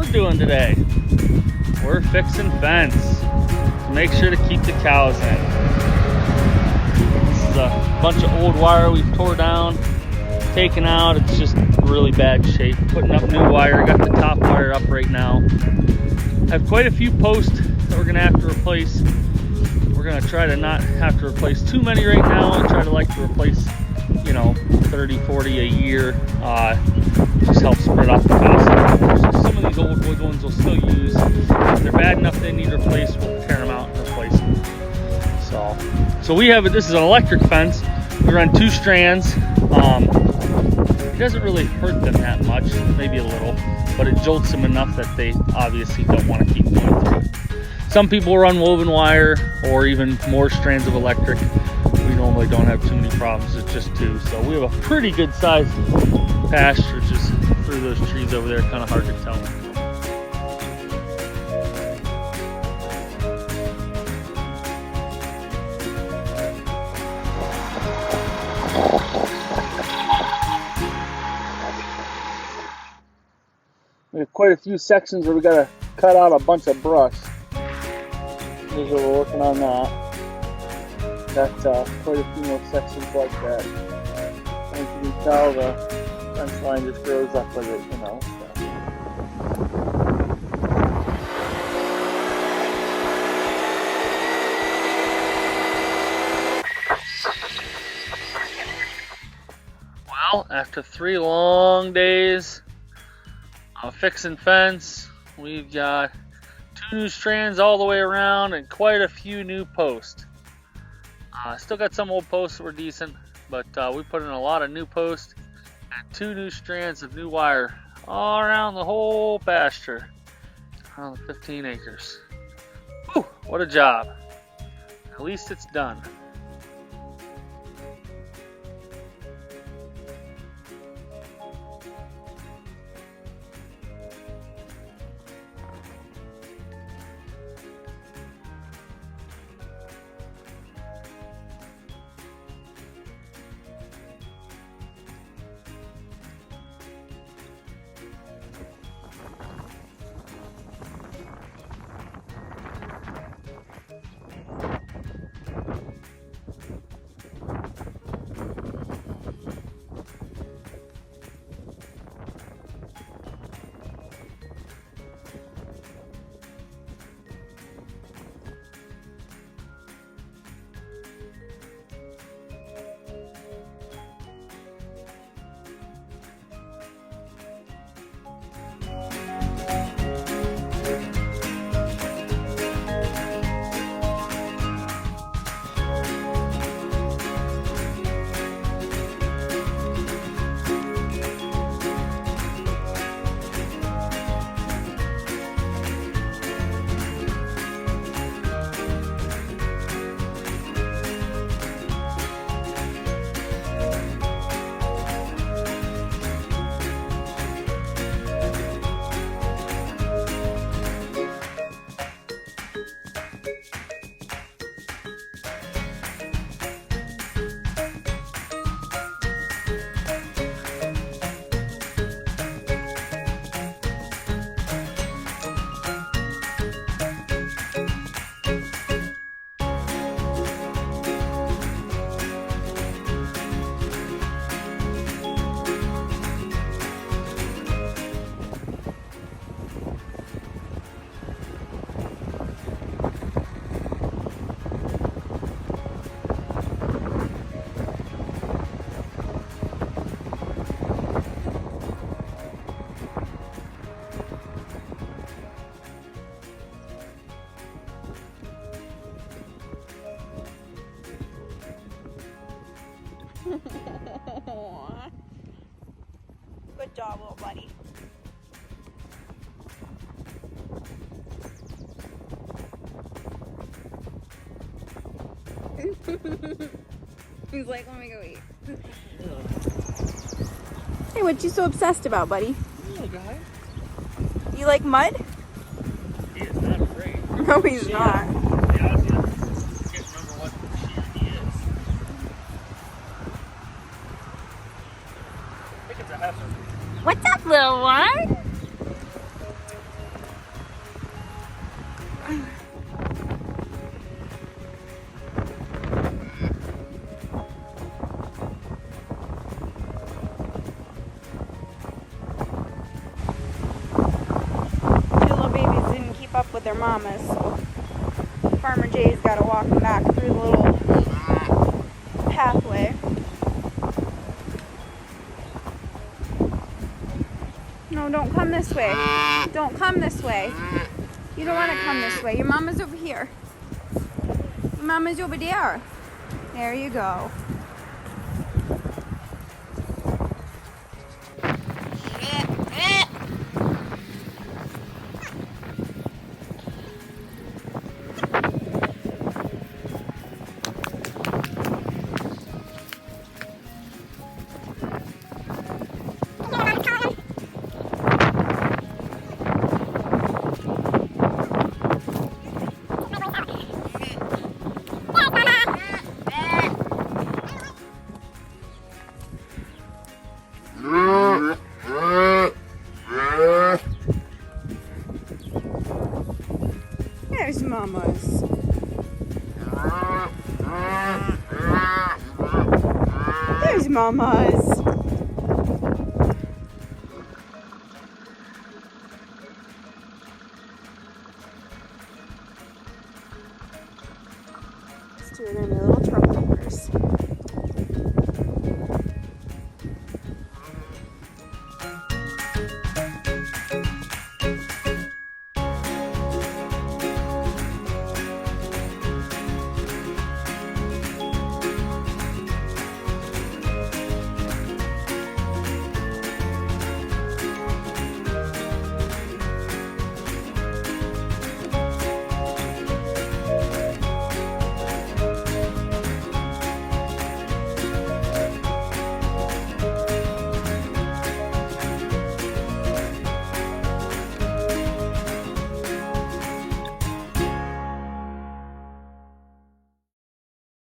we're doing today. We're fixing fence to make sure to keep the cows in. This is a bunch of old wire we've tore down, taken out. It's just really bad shape. Putting up new wire, got the top wire up right now. I have quite a few posts that we're gonna have to replace. We're gonna try to not have to replace too many right now and try to to replace, 30, 40 a year. Just helps spread out the cost. Some of these old wood ones we'll still use. If they're bad enough they need replaced, we'll tear them out and replace them. So we have this is an electric fence. We run 2 strands. It doesn't really hurt them that much, maybe a little, but it jolts them enough that they obviously don't want to keep going through it. Some people run woven wire or even more strands of electric. We normally don't have too many problems, it's just 2. So we have a pretty good sized pasture just through those trees over there, kind of hard to tell. We have quite a few sections where we got to cut out a bunch of brush. Here's what we're working on that. Got quite a few more sections like that. As you can tell, the fence line just grows up with it, So. Well, after 3 long days of fixing fence, we've got 2 new strands all the way around and quite a few new posts. Still got some old posts that were decent, but we put in a lot of new posts and 2 new strands of new wire all around the whole pasture, around the 15 acres. Whew, what a job. At least it's done. Good job, little buddy. He's like, let me go eat. Hey, what you so obsessed about, buddy? Little guy. You like mud? He is not afraid. No, he's not. Yeah, I can't remember what shear he is. I think it's a heifer. What's up, little one? Little babies didn't keep up with their mamas, so Farmer Jay's got to walk them back through the little pathway. No, don't come this way. Don't come this way. You don't want to come this way. Your mama's over here. Your mama's over there. There you go. There's Mama's. There's Mama's. Let's do it in a little troublemakers.